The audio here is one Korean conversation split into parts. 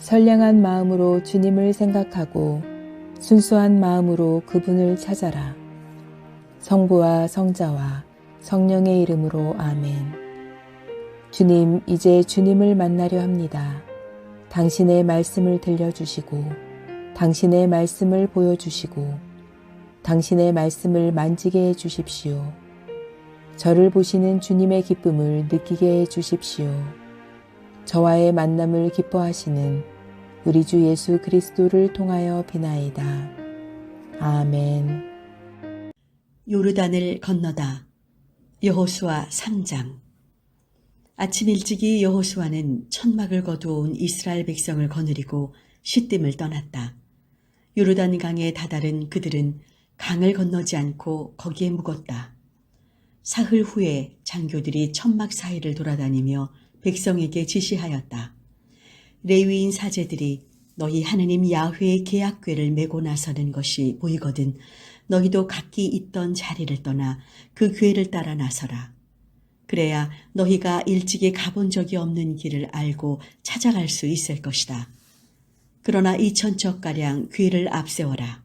선량한 마음으로 주님을 생각하고 순수한 마음으로 그분을 찾아라. 성부와 성자와 성령의 이름으로 아멘. 주님, 이제 주님을 만나려 합니다. 당신의 말씀을 들려주시고 당신의 말씀을 보여주시고 당신의 말씀을 만지게 해주십시오. 저를 보시는 주님의 기쁨을 느끼게 해주십시오. 저와의 만남을 기뻐하시는 우리 주 예수 그리스도를 통하여 비나이다. 아멘. 요르단을 건너다. 여호수아 3장. 아침 일찍이 여호수아는 천막을 거두어온 이스라엘 백성을 거느리고 시딤을 떠났다. 요르단 강에 다다른 그들은 강을 건너지 않고 거기에 묵었다. 사흘 후에 장교들이 천막 사이를 돌아다니며 백성에게 지시하였다. 레위인 사제들이 너희 하느님 야훼의 계약궤를 메고 나서는 것이 보이거든 너희도 각기 있던 자리를 떠나 그 궤를 따라 나서라. 그래야 너희가 일찍이 가본 적이 없는 길을 알고 찾아갈 수 있을 것이다. 그러나 2,000척가량 궤를 앞세워라.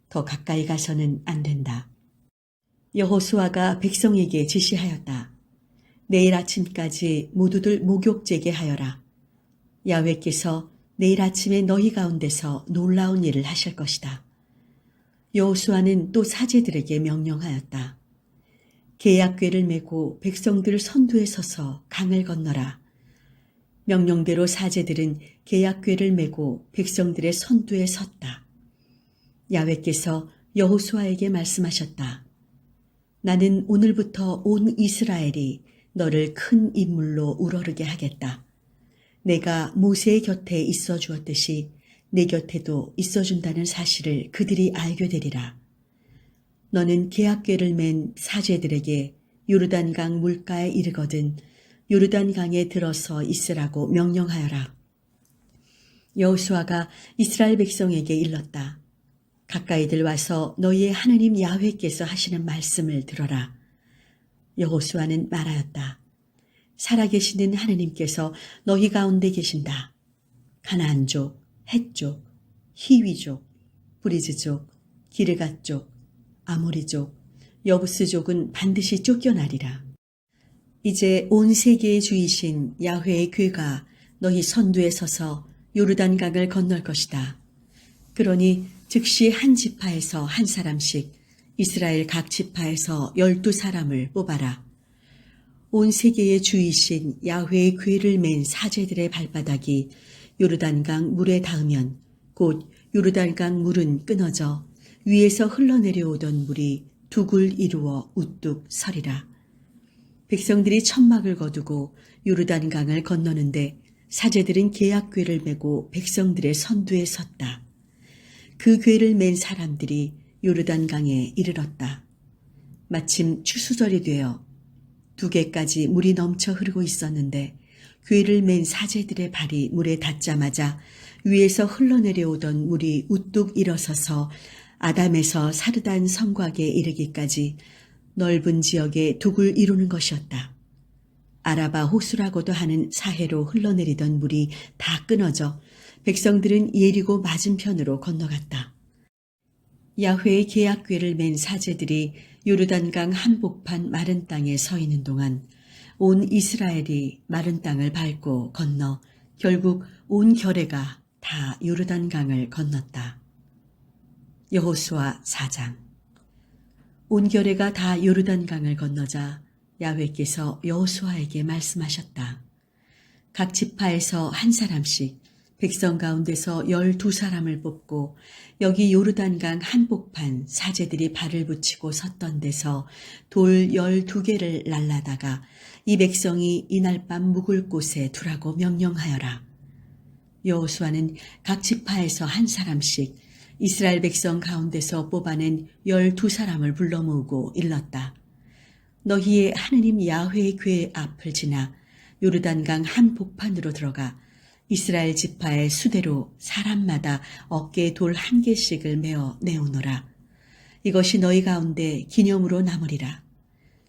더 가까이 가서는 안 된다. 여호수아가 백성에게 지시하였다. 내일 아침까지 모두들 목욕제게 하여라. 야훼께서 내일 아침에 너희 가운데서 놀라운 일을 하실 것이다. 여호수아는 또 사제들에게 명령하였다. 계약궤를 메고 백성들 선두에 서서 강을 건너라. 명령대로 사제들은 계약궤를 메고 백성들의 선두에 섰다. 야훼께서 여호수아에게 말씀하셨다. 나는 오늘부터 온 이스라엘이 너를 큰 인물로 우러르게 하겠다. 내가 모세의 곁에 있어 주었듯이 내 곁에도 있어 준다는 사실을 그들이 알게 되리라. 너는 계약궤를 맨 사제들에게 요르단강 물가에 이르거든 요르단강에 들어서 있으라고 명령하여라. 여호수아가 이스라엘 백성에게 일렀다. 가까이들 와서 너희의 하느님 야훼께서 하시는 말씀을 들어라. 여호수아는 말하였다. 살아계시는 하느님께서 너희 가운데 계신다. 가나안족, 헷족, 히위족, 브리즈족, 기르갓족, 아모리족, 여부스족은 반드시 쫓겨나리라. 이제 온 세계의 주이신 야훼의 궤가 너희 선두에 서서 요르단강을 건널 것이다. 그러니 즉시 한 지파에서 한 사람씩 이스라엘 각 지파에서 12사람을 뽑아라. 온 세계의 주이신 야훼의 궤를 맨 사제들의 발바닥이 요르단강 물에 닿으면 곧 요르단강 물은 끊어져 위에서 흘러내려오던 물이 둑을 이루어 우뚝 서리라. 백성들이 천막을 거두고 요르단강을 건너는데 사제들은 계약궤를 메고 백성들의 선두에 섰다. 그 궤를 맨 사람들이 요르단강에 이르렀다. 마침 추수절이 되어 두개까지 물이 넘쳐 흐르고 있었는데 궤를 맨 사제들의 발이 물에 닿자마자 위에서 흘러내려오던 물이 우뚝 일어서서 아담에서 사르단 성곽에 이르기까지 넓은 지역에 둑을 이루는 것이었다. 아라바 호수라고도 하는 사해로 흘러내리던 물이 다 끊어져 백성들은 예리고 맞은편으로 건너갔다. 야훼의 계약궤를 맨 사제들이 요르단강 한복판 마른 땅에 서 있는 동안 온 이스라엘이 마른 땅을 밟고 건너 결국 온 결회가 다 요르단강을 건넜다. 여호수아 4장. 온 결회가 다 요르단강을 건너자 야훼께서 여호수아에게 말씀하셨다. 각 지파에서 한 사람씩 백성 가운데서 12사람을 뽑고 여기 요르단강 한복판 사제들이 발을 붙이고 섰던 데서 돌 12개를 날라다가 이 백성이 이날 밤 묵을 곳에 두라고 명령하여라. 여호수아는 각 지파에서 한 사람씩 이스라엘 백성 가운데서 뽑아낸 12사람을 불러 모으고 일렀다. 너희의 하느님 야훼의 궤 앞을 지나 요르단강 한복판으로 들어가 이스라엘 지파의 수대로 사람마다 어깨에 돌 1개씩을 메어 내오너라. 이것이 너희 가운데 기념으로 남으리라.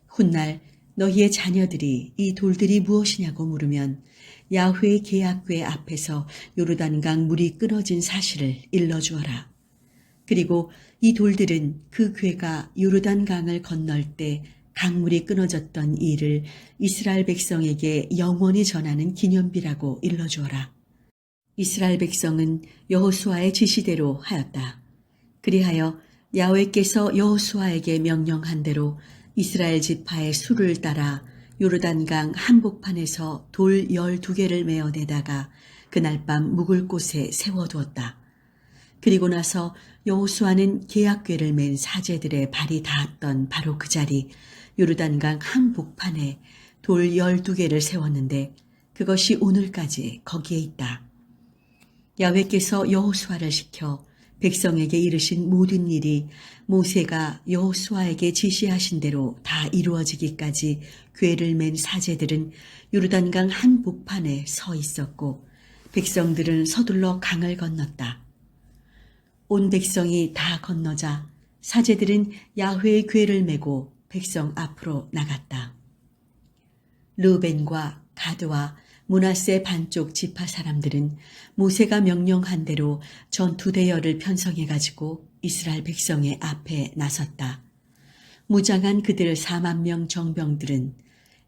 훗날 너희의 자녀들이 이 돌들이 무엇이냐고 물으면 야훼의 계약궤 앞에서 요르단강 물이 끊어진 사실을 일러주어라. 그리고 이 돌들은 그 궤가 요르단강을 건널 때 강물이 끊어졌던 일을 이스라엘 백성에게 영원히 전하는 기념비라고 일러주어라. 이스라엘 백성은 여호수아의 지시대로 하였다. 그리하여 야훼께서 여호수아에게 명령한 대로 이스라엘 지파의 수를 따라 요르단강 한복판에서 돌 12개를 메어내다가 그날 밤 묵을 곳에 세워두었다. 그리고 나서 여호수아는 계약궤를 맨 사제들의 발이 닿았던 바로 그 자리 요르단강 한복판에 돌 12개를 세웠는데 그것이 오늘까지 거기에 있다. 야훼께서 여호수아를 시켜 백성에게 이르신 모든 일이 모세가 여호수아에게 지시하신 대로 다 이루어지기까지 궤를 맨 사제들은 요르단강 한복판에 서 있었고 백성들은 서둘러 강을 건넜다. 온 백성이 다 건너자 사제들은 야훼의 궤를 메고 백성 앞으로 나갔다. 르벤과 가드와 므낫세 반쪽 지파 사람들은 모세가 명령한 대로 전투대열을 편성해가지고 이스라엘 백성의 앞에 나섰다. 무장한 그들 4만 명 정병들은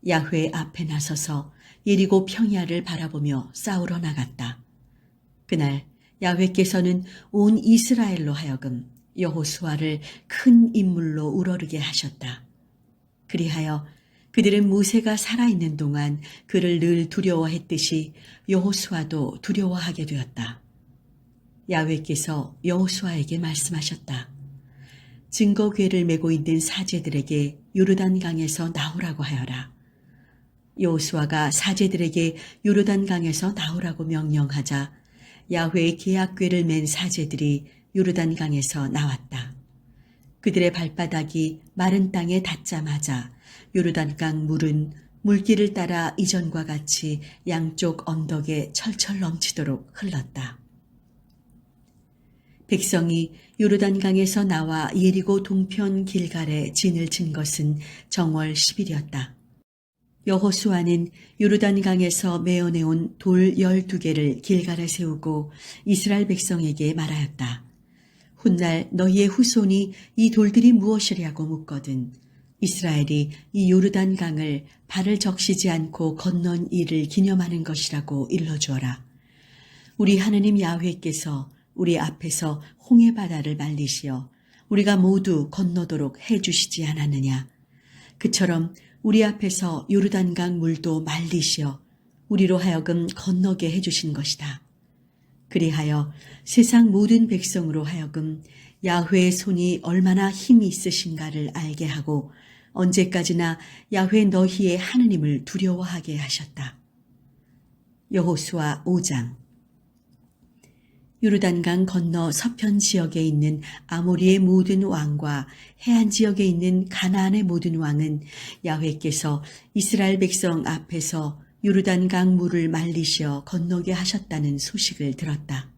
야훼 앞에 나서서 예리고 평야를 바라보며 싸우러 나갔다. 그날 야훼께서는 온 이스라엘로 하여금 여호수아를 큰 인물로 우러르게 하셨다. 그리하여 그들은 모세가 살아있는 동안 그를 늘 두려워했듯이 여호수아도 두려워하게 되었다. 야훼께서 여호수아에게 말씀하셨다. 증거궤를 메고 있는 사제들에게 요르단강에서 나오라고 하여라. 여호수아가 사제들에게 요르단강에서 나오라고 명령하자 야훼의 계약궤를 맨 사제들이 요르단강에서 나왔다. 그들의 발바닥이 마른 땅에 닿자마자 요르단강 물은 물길을 따라 이전과 같이 양쪽 언덕에 철철 넘치도록 흘렀다. 백성이 요르단강에서 나와 예리고 동편 길갈에 진을 친 것은 정월 10일이었다. 여호수아는 요르단강에서 메어내온 돌 12개를 길갈에 세우고 이스라엘 백성에게 말하였다. 훗날 너희의 후손이 이 돌들이 무엇이랴고 묻거든 이스라엘이 이 요르단강을 발을 적시지 않고 건넌 일을 기념하는 것이라고 일러주어라. 우리 하느님 야훼께서 우리 앞에서 홍해바다를 말리시어 우리가 모두 건너도록 해주시지 않았느냐. 그처럼 우리 앞에서 요르단강 물도 말리시어 우리로 하여금 건너게 해주신 것이다. 그리하여 세상 모든 백성으로 하여금 야훼의 손이 얼마나 힘이 있으신가를 알게 하고 언제까지나 야훼 너희의 하느님을 두려워하게 하셨다. 여호수아 5장. 요르단강 건너 서편 지역에 있는 아모리의 모든 왕과 해안 지역에 있는 가나안의 모든 왕은 야훼께서 이스라엘 백성 앞에서 요르단강 물을 말리시어 건너게 하셨다는 소식을 들었다.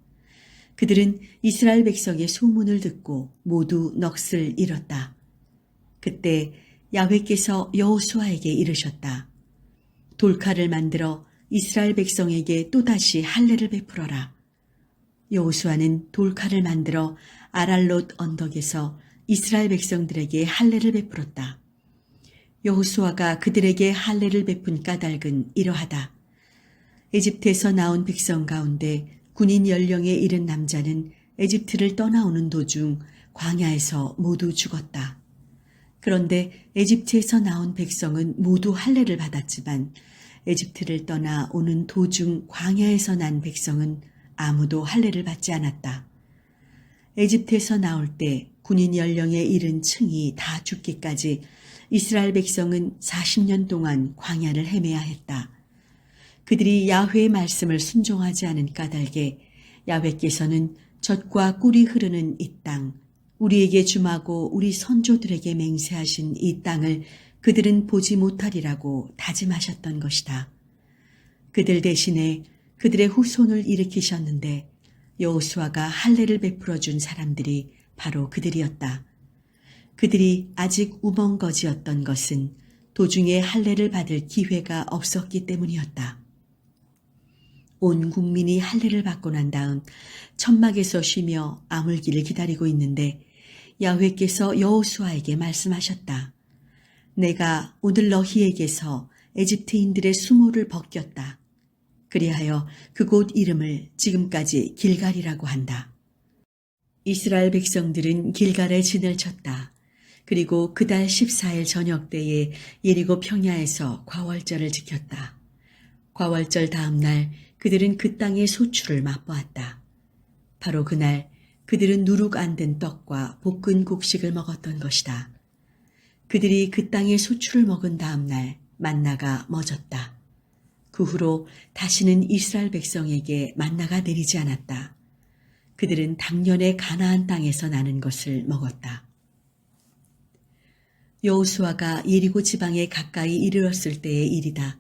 그들은 이스라엘 백성의 소문을 듣고 모두 넋을 잃었다. 그때 야훼께서 여호수아에게 이르셨다. 돌칼을 만들어 이스라엘 백성에게 또다시 할례를 베풀어라. 여호수아는 돌칼을 만들어 아랄롯 언덕에서 이스라엘 백성들에게 할례를 베풀었다. 여호수아가 그들에게 할례를 베푼 까닭은 이러하다. 에집트에서 나온 백성 가운데 군인 연령에 이른 남자는 에집트를 떠나오는 도중 광야에서 모두 죽었다. 그런데 에집트에서 나온 백성은 모두 할례를 받았지만 에집트를 떠나 오는 도중 광야에서 난 백성은 아무도 할례를 받지 않았다. 에집트에서 나올 때 군인 연령에 이른 층이 다 죽기까지 이스라엘 백성은 40년 동안 광야를 헤매야 했다. 그들이 야훼의 말씀을 순종하지 않은 까닭에 야훼께서는 젖과 꿀이 흐르는 이 땅, 우리에게 주마고 우리 선조들에게 맹세하신 이 땅을 그들은 보지 못하리라고 다짐하셨던 것이다. 그들 대신에 그들의 후손을 일으키셨는데 여호수아가 할례를 베풀어 준 사람들이 바로 그들이었다. 그들이 아직 우먼거지였던 것은 도중에 할례를 받을 기회가 없었기 때문이었다. 온 국민이 할례를 받고 난 다음 천막에서 쉬며 아물기를 기다리고 있는데 야훼께서 여호수아에게 말씀하셨다. 내가 오늘 너희에게서 에집트인들의 수모를 벗겼다. 그리하여 그곳 이름을 지금까지 길갈이라고 한다. 이스라엘 백성들은 길갈에 진을 쳤다. 그리고 그달 14일 저녁 때에 예리고 평야에서 과월절을 지켰다. 과월절 다음 날 그들은 그 땅의 소출을 맛보았다. 바로 그날 그들은 누룩 안 든 떡과 볶은 곡식을 먹었던 것이다. 그들이 그 땅의 소출을 먹은 다음 날 만나가 멎었다. 그 후로 다시는 이스라엘 백성에게 만나가 내리지 않았다. 그들은 당년에 가나안 땅에서 나는 것을 먹었다. 여호수아가 예리고 지방에 가까이 이르렀을 때의 일이다.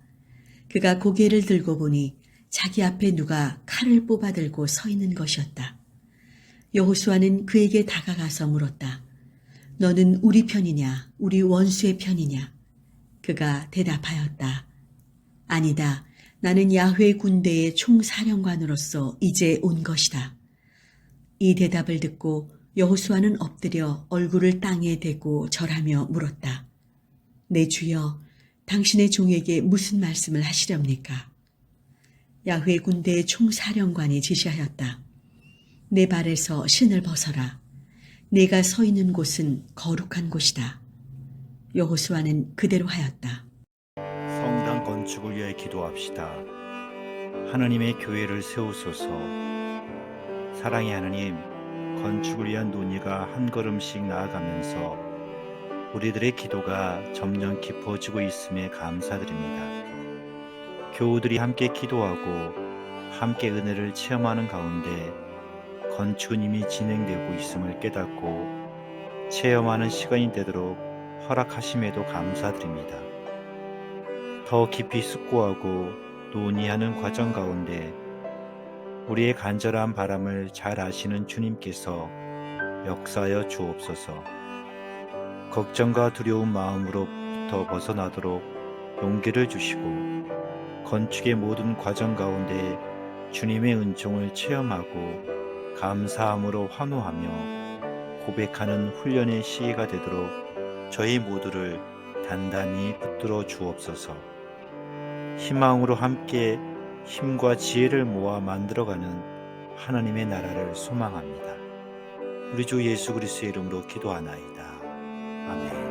그가 고개를 들고 보니 자기 앞에 누가 칼을 뽑아 들고 서 있는 것이었다. 여호수아는 그에게 다가가서 물었다. 너는 우리 편이냐, 우리 원수의 편이냐? 그가 대답하였다. 아니다. 나는 야훼 군대의 총사령관으로서 이제 온 것이다. 이 대답을 듣고 여호수아는 엎드려 얼굴을 땅에 대고 절하며 물었다. 내 주여, 당신의 종에게 무슨 말씀을 하시렵니까? 야훼 군대의 총사령관이 지시하였다. 내 발에서 신을 벗어라. 내가 서 있는 곳은 거룩한 곳이다. 여호수아는 그대로 하였다. 성당 건축을 위해 기도합시다. 하나님의 교회를 세우소서. 사랑의 하나님, 건축을 위한 논의가 한 걸음씩 나아가면서 우리들의 기도가 점점 깊어지고 있음에 감사드립니다. 교우들이 함께 기도하고 함께 은혜를 체험하는 가운데 건축은 이미 진행되고 있음을 깨닫고 체험하는 시간이 되도록 허락하심에도 감사드립니다. 더 깊이 숙고하고 논의하는 과정 가운데 우리의 간절한 바람을 잘 아시는 주님께서 역사하여 주옵소서. 걱정과 두려운 마음으로부터 벗어나도록 용기를 주시고 건축의 모든 과정 가운데 주님의 은총을 체험하고 감사함으로 환호하며 고백하는 훈련의 시기가 되도록 저희 모두를 단단히 붙들어 주옵소서. 희망으로 함께 힘과 지혜를 모아 만들어가는 하나님의 나라를 소망합니다. 우리 주 예수 그리스도의 이름으로 기도하나이다. 아멘.